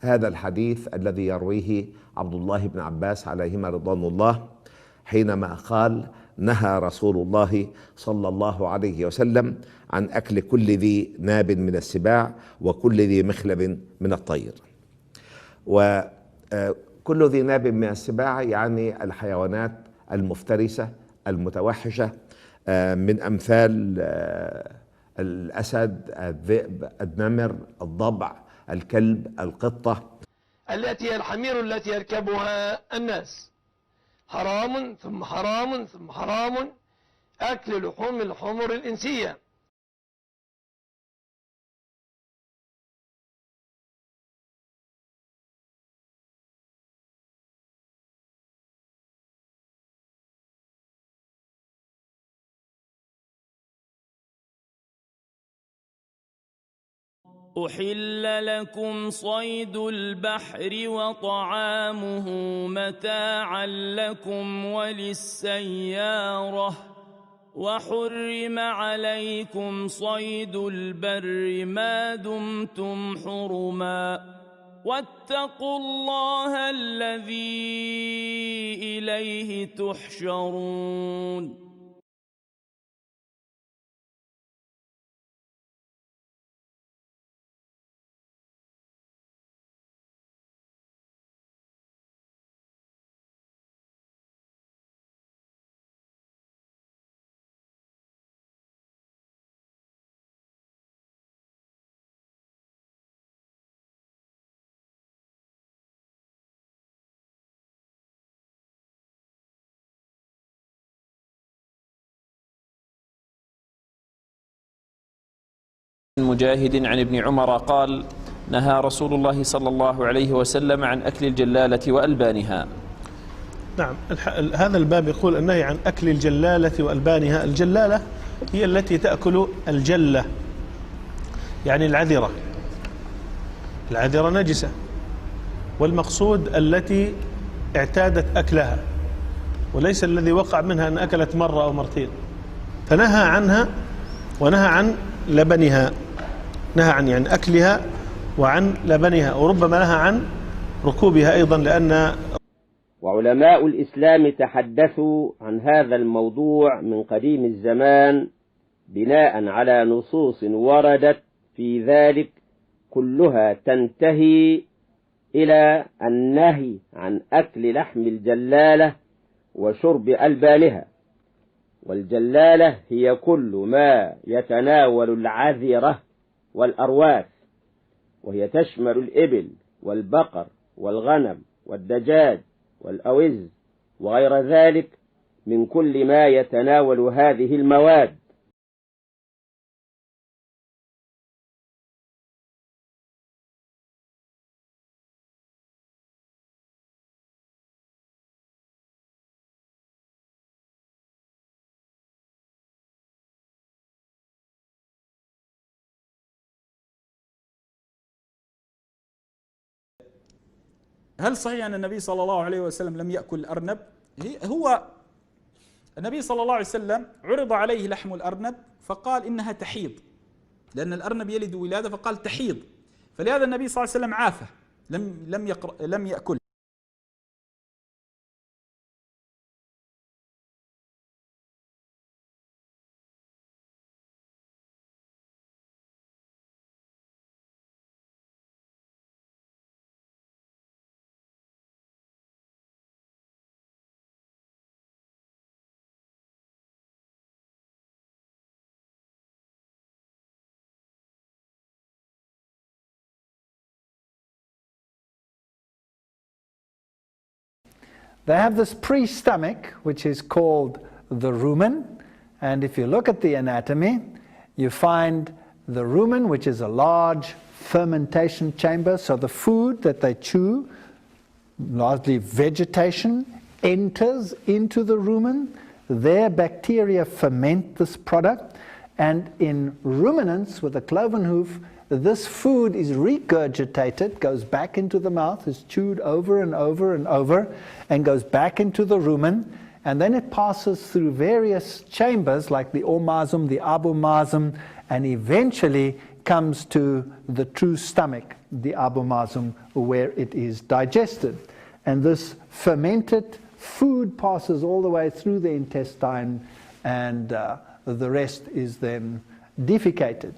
هذا الحديث الذي يرويه عبد الله بن عباس عليهما رضوان الله، حينما قال: نهى رسول الله صلى الله عليه وسلم عن أكل كل ذي ناب من السباع وكل ذي مخلب من الطير. وكل ذي ناب من السباع يعني الحيوانات المفترسة المتوحشة، من أمثال الأسد، الذئب، النمر، الضبع، الكلب، القطة، التي هي الحمير التي يركبها الناس. حرام ثم حرام ثم حرام أكل لحوم الحمر الإنسية. أحل لكم صيد البحر وطعامه متاعا لكم وللسيارة، وحرم عليكم صيد البر ما دمتم حرما، واتقوا الله الذي إليه تحشرون. مجاهد عن ابن عمر قال: نهى رسول الله صلى الله عليه وسلم عن أكل الجلالة وألبانها. نعم، هذا الباب يقول النهي عن أكل الجلالة وألبانها. الجلالة هي التي تأكل الجلة، يعني العذرة. العذرة نجسة، والمقصود التي اعتادت أكلها، وليس الذي وقع منها أن أكلت مرة أو مرتين. فنهى عنها ونهى عن لبنها، نهى عن يعني أكلها وعن لبنها، وربما نهى عن ركوبها أيضا. لأن وعلماء الإسلام تحدثوا عن هذا الموضوع من قديم الزمان بناء على نصوص وردت في ذلك، كلها تنتهي إلى النهي عن أكل لحم الجلالة وشرب ألبانها. والجلالة هي كل ما يتناول العذرة والأرواث، وهي تشمل الإبل والبقر والغنم والدجاج والأوز وغير ذلك من كل ما يتناول هذه المواد. هل صحيح أن النبي صلى الله عليه وسلم لم يأكل الأرنب؟ هو النبي صلى الله عليه وسلم عرض عليه لحم الأرنب فقال إنها تحيض، لأن الأرنب يلد ولادة، فقال تحيض، فلهذا النبي صلى الله عليه وسلم عافه، لم يأكل. They have this pre-stomach, which is called the rumen, and if you look at the anatomy, you find the rumen, which is a large fermentation chamber, so the food that they chew, largely vegetation, enters into the rumen. Their bacteria ferment this product, and in ruminants with a cloven hoof, this food is regurgitated, goes back into the mouth, is chewed over and over and over, and goes back into the rumen, and then it passes through various chambers like the omasum, the abomasum, and eventually comes to the true stomach, the abomasum, where it is digested. And this fermented food passes all the way through the intestine, and the rest is then defecated.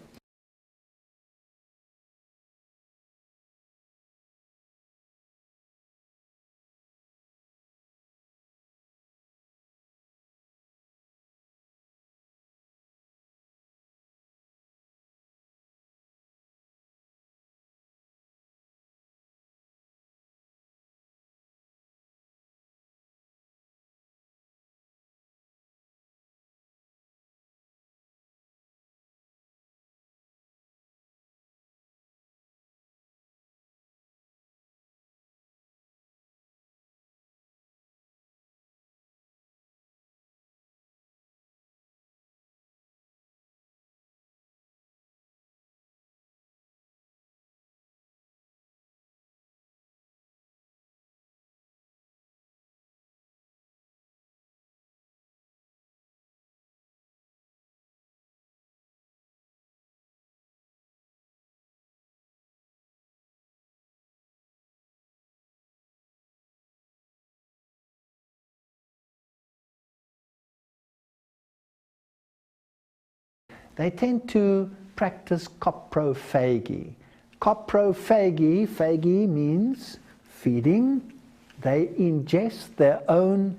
They tend to practice coprophagy. Coprophagy, phagy means feeding. They ingest their own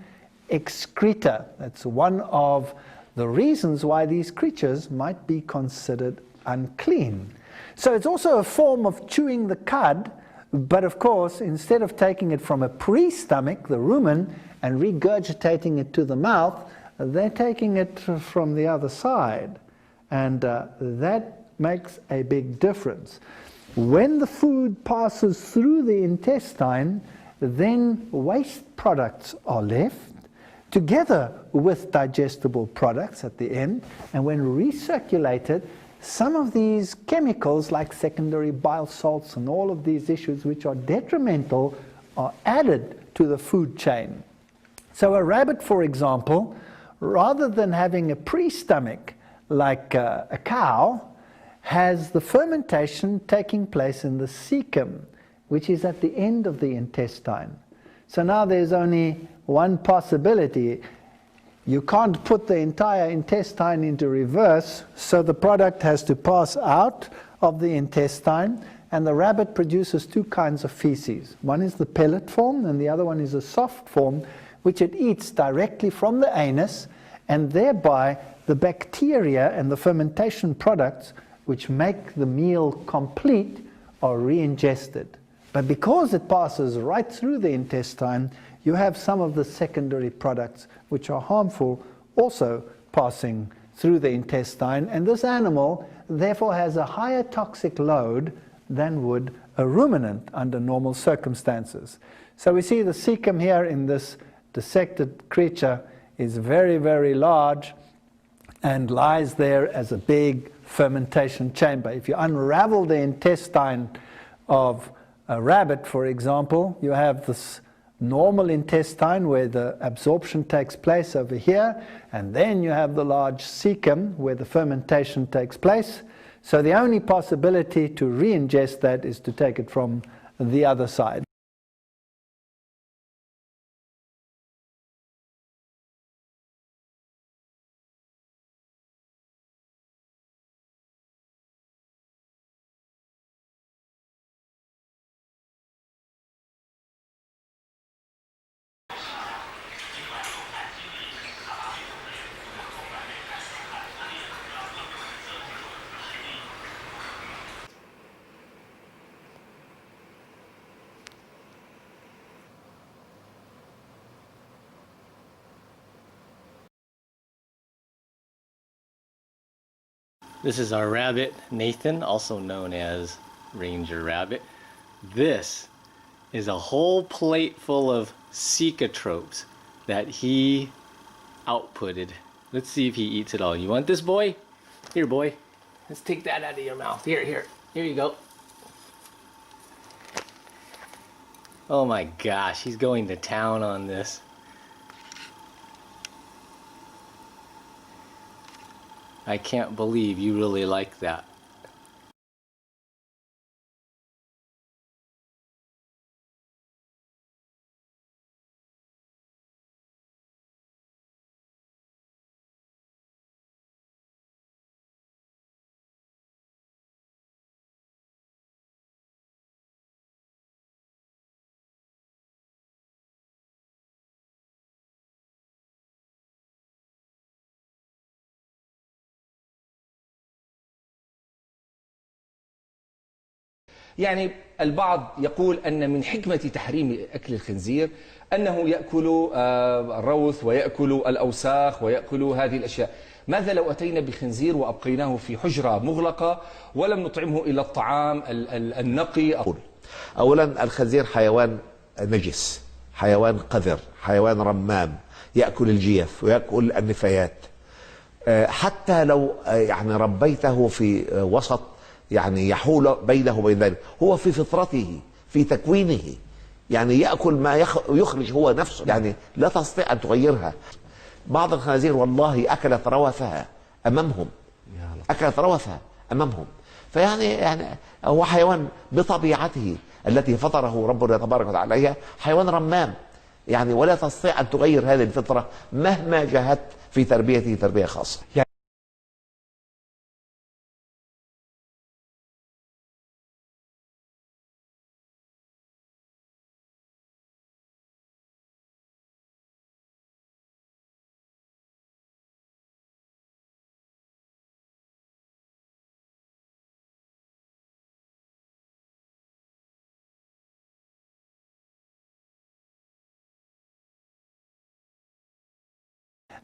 excreta. That's one of the reasons why these creatures might be considered unclean. So it's also a form of chewing the cud, but of course, instead of taking it from a pre-stomach, the rumen, and regurgitating it to the mouth, they're taking it from the other side. And that makes a big difference. When the food passes through the intestine, then waste products are left together with digestible products at the end. And when recirculated, some of these chemicals like secondary bile salts and all of these issues which are detrimental are added to the food chain. So a rabbit, for example, rather than having a pre-stomach like a cow, has the fermentation taking place in the cecum, which is at the end of the intestine. So now there's only one possibility. You can't put the entire intestine into reverse, so the product has to pass out of the intestine, and the rabbit produces two kinds of feces. One is the pellet form, and the other one is a soft form, which it eats directly from the anus, and thereby the bacteria and the fermentation products which make the meal complete are re-ingested. But because it passes right through the intestine, you have some of the secondary products which are harmful also passing through the intestine, and this animal therefore has a higher toxic load than would a ruminant under normal circumstances. So we see the cecum here in this dissected creature is very, very large and lies there as a big fermentation chamber. If you unravel the intestine of a rabbit, for example, you have this normal intestine where the absorption takes place over here, and then you have the large cecum where the fermentation takes place. So the only possibility to re-ingest that is to take it from the other side. This is our rabbit, Nathan, also known as Ranger Rabbit. This is a whole plate full of cecotropes that he outputted. Let's see if he eats it all. You want this, boy? Here, boy. Let's take that out of your mouth. Here you go. Oh my gosh, he's going to town on this. I can't believe you really like that. يعني البعض يقول أن من حكمة تحريم أكل الخنزير أنه يأكل الروث ويأكل الأوساخ ويأكل هذه الأشياء. ماذا لو أتينا بخنزير وأبقيناه في حجرة مغلقة ولم نطعمه إلى الطعام النقي؟ أولا الخنزير حيوان نجس، حيوان قذر، حيوان رمام، يأكل الجيف ويأكل النفايات. حتى لو يعني ربيته في وسط يعني يحول بينه وبين ذلك، هو في فطرته في تكوينه يعني يأكل ما يخرج هو نفسه، يعني لا تستطيع أن تغيرها. بعض الخنازير والله أكلت روثها أمامهم، أكلت روثها أمامهم. فيعني هو حيوان بطبيعته التي فطره ربنا تبارك وتعالى عليها حيوان رمام، يعني ولا تستطيع أن تغير هذه الفطرة مهما جاهدت في تربيته تربية خاصة.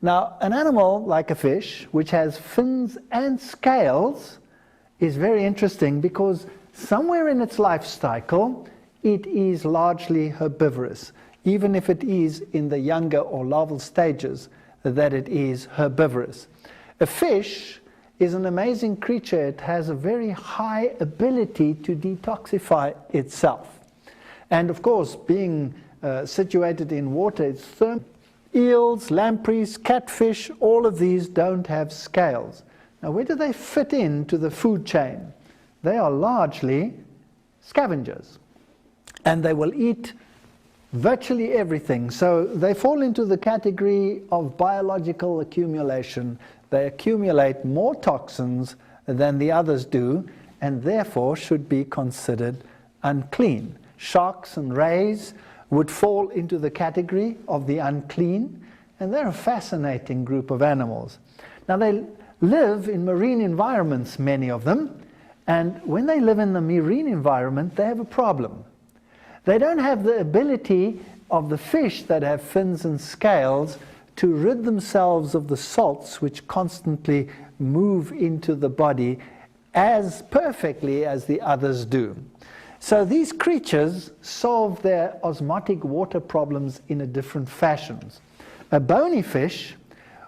Now, an animal like a fish, which has fins and scales, is very interesting because somewhere in its life cycle, it is largely herbivorous, even if it is in the younger or larval stages that it is herbivorous. A fish is an amazing creature. It has a very high ability to detoxify itself. And of course, being situated in water, it's thermal. Eels, lampreys, catfish, all of these don't have scales. Now, where do they fit into the food chain? They are largely scavengers, and they will eat virtually everything. So they fall into the category of biological accumulation. They accumulate more toxins than the others do, and therefore should be considered unclean. Sharks and rays would fall into the category of the unclean, and they're a fascinating group of animals. Now, they live in marine environments, many of them, and when they live in the marine environment, they have a problem. They don't have the ability of the fish that have fins and scales to rid themselves of the salts which constantly move into the body as perfectly as the others do. So these creatures solve their osmotic water problems in a different fashions. A bony fish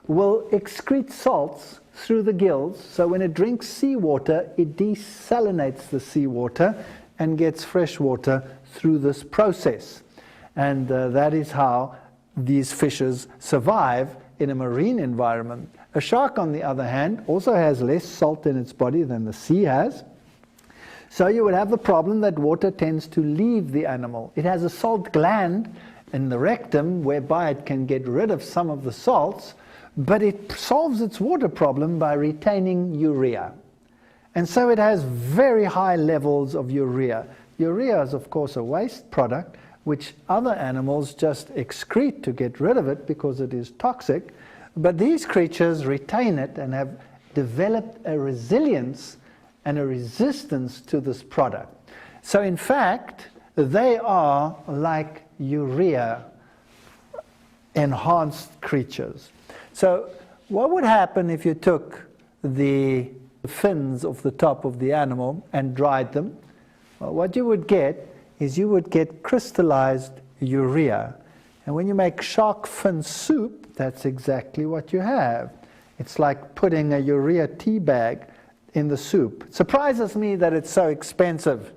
will excrete salts through the gills, so when it drinks seawater, it desalinates the seawater and gets fresh water through this process. And that is how these fishes survive in a marine environment. A shark, on the other hand, also has less salt in its body than the sea has. So you would have the problem that water tends to leave the animal. It has a salt gland in the rectum whereby it can get rid of some of the salts, but it solves its water problem by retaining urea. And so it has very high levels of urea. Urea is, of course, a waste product which other animals just excrete to get rid of it because it is toxic. But these creatures retain it and have developed a resilience and a resistance to this product. So in fact, they are like urea enhanced creatures. So what would happen if you took the fins off the top of the animal and dried them? Well, what you would get is you would get crystallized urea. And when you make shark fin soup, that's exactly what you have. It's like putting a urea tea bag in the soup. It surprises me that it's so expensive